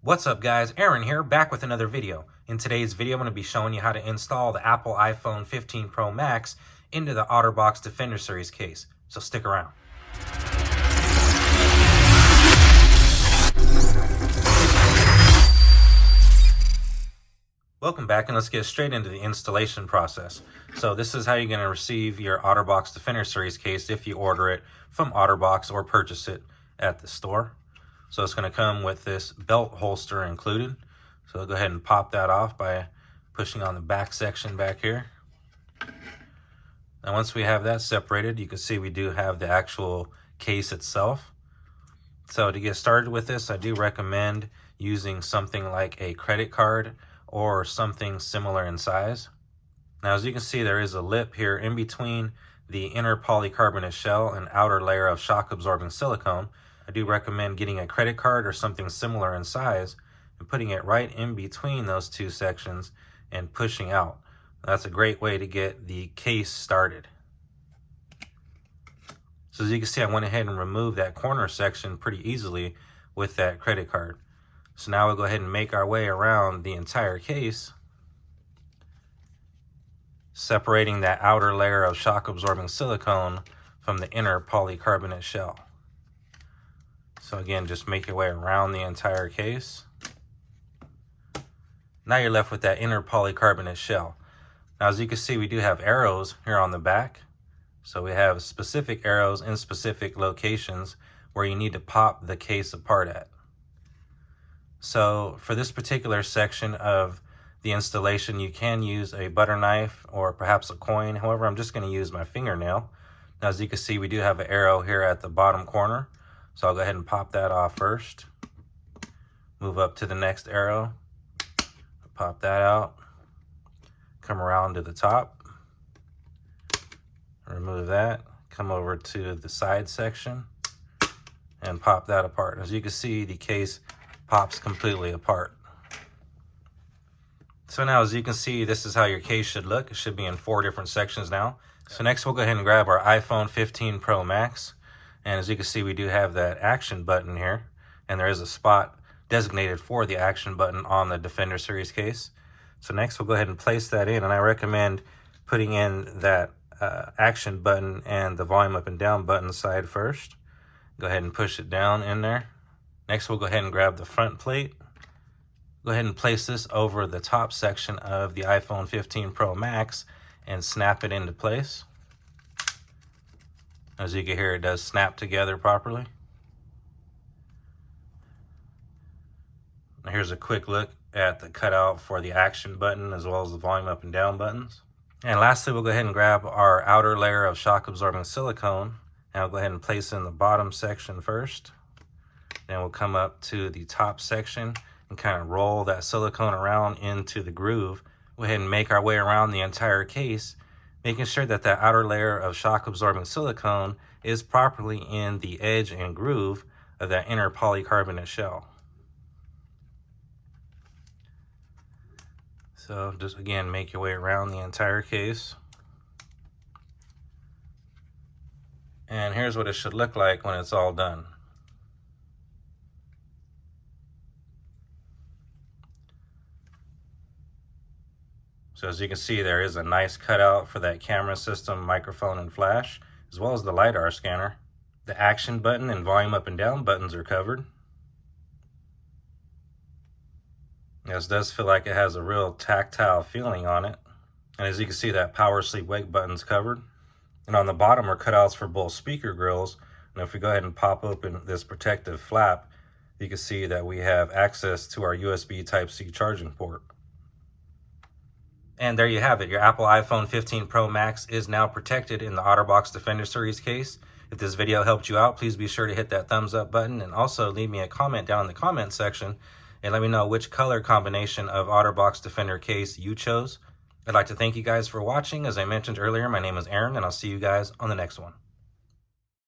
What's up guys, Aaron here, back with another video. In today's video, I'm going to be showing you how to install the Apple iPhone 15 Pro Max into the OtterBox Defender Series case, so stick around. Welcome back, and let's get straight into the installation process. So this is how you're going to receive your OtterBox Defender Series case if you order it from OtterBox or purchase it at the store. So it's going to come with this belt holster included. So I'll go ahead and pop that off by pushing on the back section back here. And once we have that separated, you can see we do have the actual case itself. So to get started with this, I do recommend using something like a credit card or something similar in size. Now, as you can see, there is a lip here in between the inner polycarbonate shell and outer layer of shock absorbing silicone. I do recommend getting a credit card or something similar in size and putting it right in between those two sections and pushing out. That's a great way to get the case started. So as you can see, I went ahead and removed that corner section pretty easily with that credit card. So now we'll go ahead and make our way around the entire case, separating that outer layer of shock absorbing silicone from the inner polycarbonate shell. So again, just make your way around the entire case. Now you're left with that inner polycarbonate shell. Now, as you can see, we do have arrows here on the back. So we have specific arrows in specific locations where you need to pop the case apart at. So for this particular section of the installation, you can use a butter knife or perhaps a coin. However, I'm just going to use my fingernail. Now, as you can see, we do have an arrow here at the bottom corner. So I'll go ahead and pop that off first. Move up to the next arrow. Pop that out. Come around to the top. Remove that. Come over to the side section and pop that apart. As you can see, the case pops completely apart. So now, as you can see, this is how your case should look. It should be in 4 different sections now. So next, we'll go ahead and grab our iPhone 15 Pro Max. And as you can see, we do have that action button here, and there is a spot designated for the action button on the Defender Series case. So next, we'll go ahead and place that in, and I recommend putting in that action button and the volume up and down button side first. Go ahead and push it down in there. Next, we'll go ahead and grab the front plate. Go ahead and place this over the top section of the iPhone 15 Pro Max and snap it into place. As you can hear, it does snap together properly. Now here's a quick look at the cutout for the action button as well as the volume up and down buttons. And lastly, we'll go ahead and grab our outer layer of shock absorbing silicone. And I'll go ahead and place it in the bottom section first. Then we'll come up to the top section and kind of roll that silicone around into the groove. Go ahead and make our way around the entire case, making sure that that outer layer of shock absorbing silicone is properly in the edge and groove of that inner polycarbonate shell. So just again, make your way around the entire case. And here's what it should look like when it's all done. So as you can see, there is a nice cutout for that camera system, microphone, and flash, as well as the LiDAR scanner. The action button and volume up and down buttons are covered. This does feel like it has a real tactile feeling on it. And as you can see, that power sleep wake button's covered. And on the bottom are cutouts for both speaker grills. And if we go ahead and pop open this protective flap, you can see that we have access to our USB Type-C charging port. And there you have it. Your Apple iPhone 15 Pro Max is now protected in the OtterBox Defender Series case. If this video helped you out, please be sure to hit that thumbs up button and also leave me a comment down in the comment section and let me know which color combination of OtterBox Defender case you chose. I'd like to thank you guys for watching. As I mentioned earlier, my name is Aaron, and I'll see you guys on the next one.